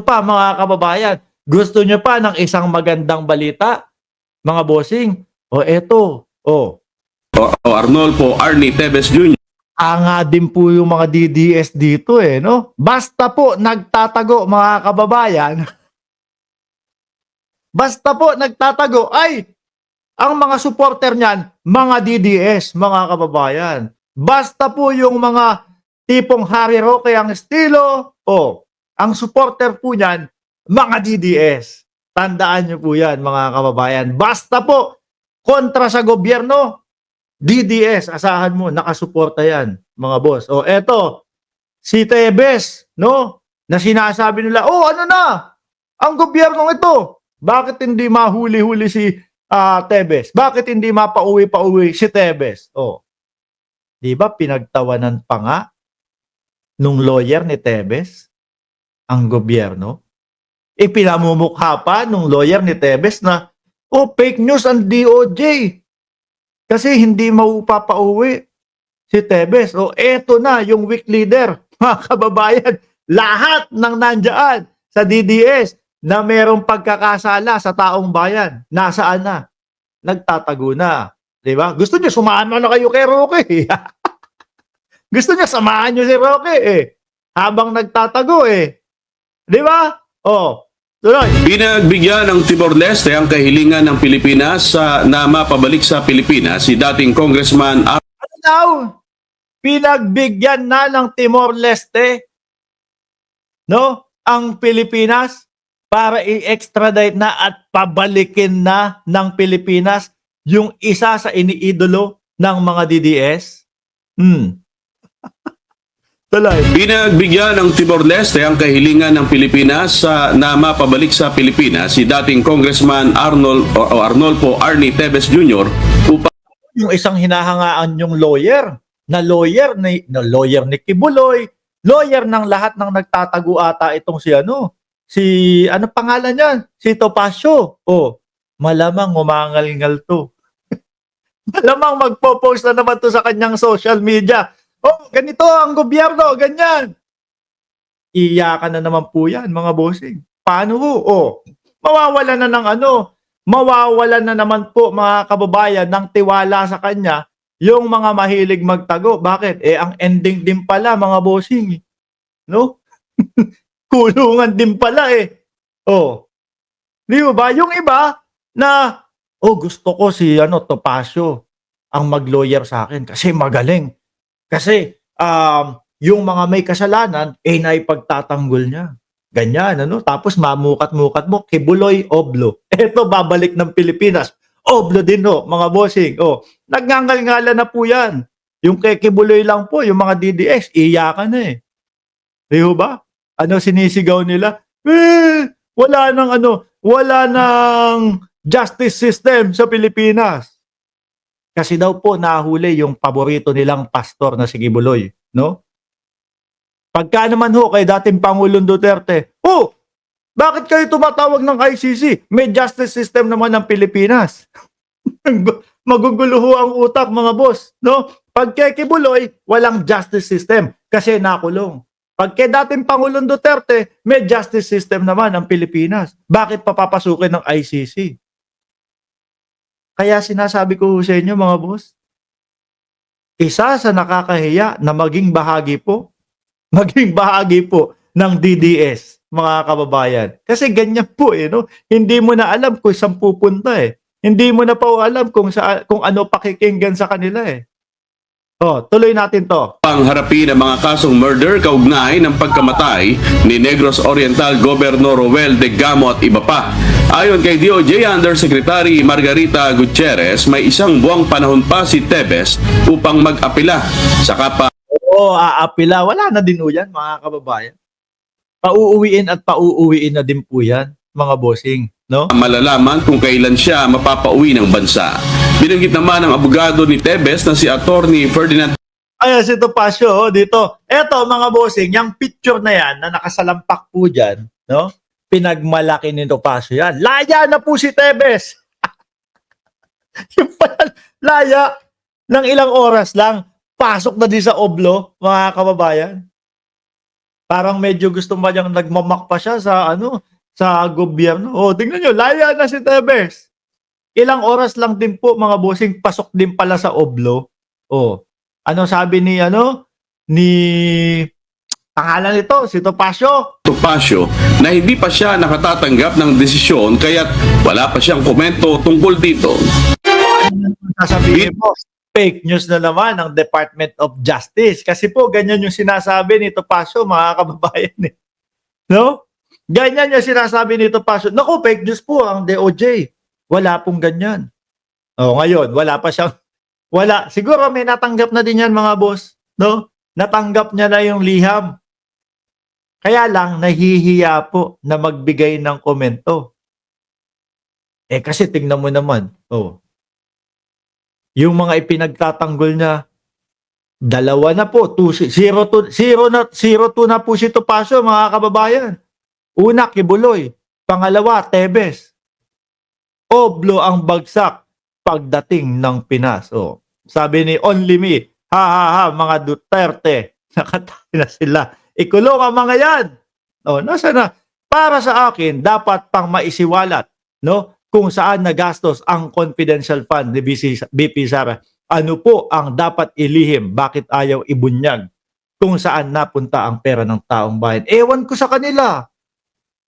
pa mga kababayan, gusto nyo pa ng isang magandang balita, mga bossing? O eto, O Arnolfo Arnie Tevez Jr. anga din po yung mga DDS dito no? Basta po nagtatago mga kababayan, basta po nagtatago ay ang mga supporter niyan, mga DDS, mga kababayan. Basta po yung mga tipong Harry Roque ang estilo, ang supporter po niyan, mga DDS. Tandaan niyo po yan, mga kababayan. Basta po, kontra sa gobyerno, DDS, asahan mo, nakasuporta yan, mga boss. Eto, si Tebes, no? Na sinasabi nila, ano na, ang gobyernong ito, bakit hindi mahuli-huli si Tebes? Bakit hindi mapauwi-pauwi si Tebes? Di ba pinagtawanan pa nga nung lawyer ni Tebes ang gobyerno? Ipinamumukha pa nung lawyer ni Tebes na, fake news ang DOJ. Kasi hindi maupapauwi si Tebes. Eto na yung weak leader, mga kababayan. Lahat ng nandyan sa DDS na merong pagkakasala sa taong bayan, nasaan na? Nagtatago na. Diba? Gusto niyo sumama na kayo kay Roque. Gusto niya samahan niyo si Roque habang nagtatago Diba? Tuloy. Pinagbigyan ng Timor-Leste ang kahilingan ng Pilipinas na mapabalik sa Pilipinas si dating Congressman Pinagbigyan na ng Timor-Leste ang Pilipinas para i-extradite na at pabalikin na ng Pilipinas yung isa sa iniidolo ng mga DDS. Tuloy. Pinagbigyan ng Timor-Leste ang kahilingan ng Pilipinas na mapabalik sa Pilipinas si dating Congressman Arnolfo Arnie Tevez Jr. upang yung isang hinahangaan yung lawyer ni Kibuloy, lawyer ng lahat ng nagtatago ata itong si ano pangalan niya? Si Topacio. Malamang umangal-ngal to. Malamang magpo-post na naman to sa kanyang social media. Ganito ang gobyerno, ganyan. Iyakan na naman po yan, mga bossing. Paano ho? Mawawala na naman po, mga kababayan, ng tiwala sa kanya yung mga mahilig magtago. Bakit? Ang ending din pala, mga bossing. No? Kulungan din pala Di ba? Yung iba na, gusto ko si Topacio ang mag-lawyer sa akin kasi magaling. Kasi yung mga may kasalanan naipagtatanggol niya. Ganyan, Tapos mamukat-mukat mo, Kibuloy, Oblo. Eto, babalik ng Pilipinas. Oblo din, mga bossing. Nagngangal-ngala na po yan. Yung kay Kibuloy lang po, yung mga DDS, iyakan na Di ba? Sinisigaw nila? Wala nang justice system sa Pilipinas. Kasi daw po nahuli yung paborito nilang pastor na si Kibuloy, no? Pagka naman kay dating Pangulong Duterte, bakit kayo tumatawag ng ICC? May justice system naman ng Pilipinas. Magugulo ang utak, mga boss, no? Pag kay Kibuloy, walang justice system kasi nakulong. Pag kay dating Pangulong Duterte, may justice system naman ng Pilipinas. Bakit papapasukin ng ICC? Kaya sinasabi ko sa inyo, mga boss, isa sa nakakahiya na maging bahagi po ng DDS, mga kababayan. Kasi ganyan po no? Hindi mo na alam kung saan pupunta Hindi mo na po alam kung ano pakikinggan sa kanila tuloy natin to. harapin ang mga kasong murder kaugnay ng pagkamatay ni Negros Oriental Governor Roel de Gamo at iba pa. Ayon kay DOJ Undersecretary Margarita Gutierrez, may isang buwang panahon pa si Tebes upang mag-apila. Saka pa aapila. Wala na din yan, mga kababayan. Pauuwiin at pauuwiin na din po yan, mga bossing. No? malalaman kung kailan siya mapapauwi ng bansa. Binanggit naman ng abogado ni Tebes na si Attorney Ferdinand Ayan, si Topacio dito. Eto, mga bossing, yung picture na yan na nakasalampak po dyan, no? Pinagmalaki ni Topacio yan. Laya na po si Tebes. Yung pala, laya ng ilang oras lang, pasok na din sa Oblo, mga kababayan. Parang medyo gusto ba niyang nagmamak pa siya sa ano, sa gobyerno. Oh, tingnan niyo, laya na si Tebes. Ilang oras lang din po mga bossing, pasok din pala sa Oblo. Oh, ano sabi ni ano, ni pangalan nito, si Topacio? Topacio na hindi pa siya nakatatanggap ng desisyon kaya't wala pa siyang komento tungkol dito. Sasabihin mo, fake news na naman ng Department of Justice. Kasi po, ganyan yung sinasabi ni Topacio, mga kababayan. Eh. No? Ganyan yung sinasabi ni Topacio. Naku, fake news po ang DOJ. Wala pong ganyan. O, ngayon, wala pa siyang, wala. Siguro may natanggap na din yan, mga boss. No? Natanggap niya na yung liham. Kaya lang, nahihiya po na magbigay ng komento. Eh, kasi tingnan mo naman, yung mga ipinagtatanggol niya, dalawa na po, 0-2 na po si Topacio, mga kababayan. Una, Kibuloy. Pangalawa, Tebes. Oblo ang bagsak pagdating ng Pinas. Oh, sabi ni Only Me, ha ha ha, mga Duterte, nakatayo na sila. Ikulong ang mga yan. Oh, nasa na? Para sa akin, dapat pang maisiwalat, no? Kung saan nagastos ang confidential fund ni BP Sara. Ano po ang dapat ilihim? Bakit ayaw ibunyag? Kung saan napunta ang pera ng taong bayan? Ewan ko sa kanila.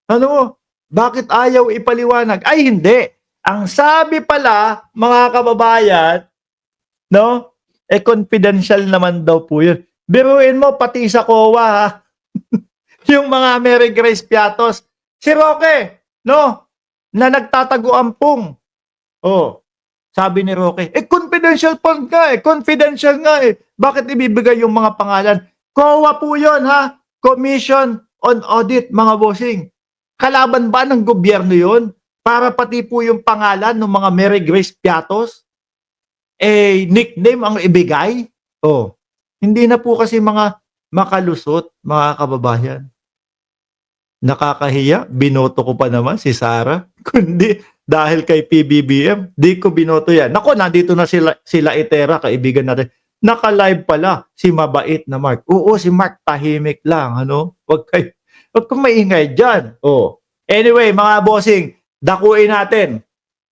Ano? Bakit ayaw ipaliwanag? Ay, hindi. Ang sabi pala, mga kababayan, no? Confidential naman daw po yun. Biruin mo, pati sa COA, ha? Yung mga Mary Grace Piatos. Si Roque, no? Na nagtatago ampung. Oh, sabi ni Roque, confidential fund nga confidential nga Bakit ibibigay yung mga pangalan? COA po yun, ha? Commission on Audit, mga bossing. Kalaban ba ng gobyerno yun? Para pati po yung pangalan ng mga Mary Grace Piatos, nickname ang ibigay? Oh, hindi na po kasi mga makalusot, mga kababayan. Nakakahiya, binoto ko pa naman si Sara. Kundi dahil kay PBBM, di ko binoto yan. Nako, nandito na sila Itera, kaibigan natin. Naka-live pala si mabait na Mark. Oo, si Mark tahimik lang, ano? Wag kang maingay dyan. Oh. Anyway, mga bossing, dakuin natin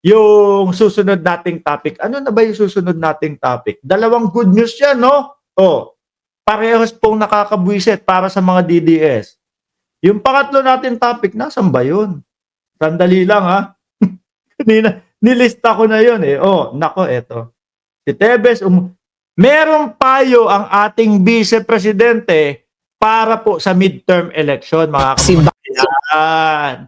yung susunod nating topic. Ano na ba yung susunod nating topic? Dalawang good news yan, no? Oh. Parehas pong nakakabwisit para sa mga DDS. Yung pangatlo natin topic, nasan ba yun? Sandali lang, ha? Nilista ko na yun, Oh, nako, eto. Si Tebes, merong payo ang ating vice-presidente para po sa midterm election, mga kababayan.